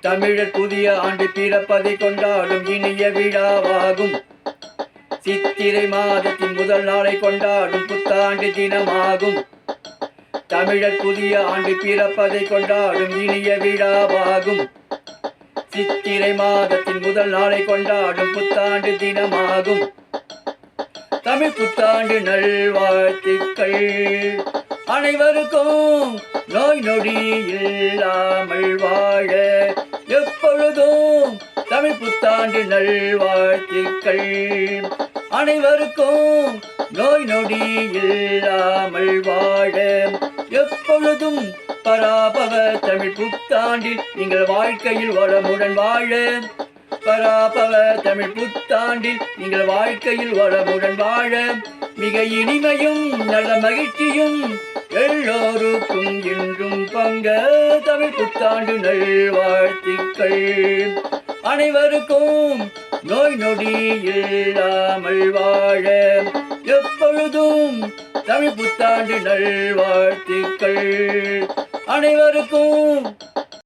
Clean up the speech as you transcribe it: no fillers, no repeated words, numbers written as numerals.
தமிழர் புதிய ஆண்டு பிறப்பதை கொண்டாடும் இனிய விழாவாகும். சித்திரை மாதத்தின் முதல் நாளை கொண்டாடும் புத்தாண்டு தினமாகும். தமிழர் புதிய ஆண்டு பிறப்பதை கொண்டாடும் இனிய விழாவாகும். சித்திரை மாதத்தின் முதல் நாளை கொண்டாடும் புத்தாண்டு தினமாகும். தமிழ் புத்தாண்டு நல்வாழ்த்துக்கள். அனைவருக்கும் நோய் நொடி இல்லாமல் வாழ எப்பொழுதும் தமிழ் புத்தாண்டு நல்வாழ்த்துக்கள். அனைவருக்கும் நோய் நொடி இல்லாமல் வாழ எப்பொழுதும் பராபவ தமிழ் புத்தாண்டில் நீங்கள் வாழ்க்கையில் வளமுடன் வாழ. பராபவ தமிழ் புத்தாண்டில் நீங்கள் வாழ்க்கையில் வளமுடன் வாழ மிக இனிமையும் நல்ல மகிழ்ச்சியும் எல்லோருக்கும் என்றும் பங்க. தமிழ் புத்தாண்டு நல்வாழ்த்துக்கள். அனைவருக்கும் நோய் நொடி இல்லாமல் வாழ எப்பொழுதும் தமிழ் புத்தாண்டு நல்வாழ்த்துக்கள். அனைவருக்கும்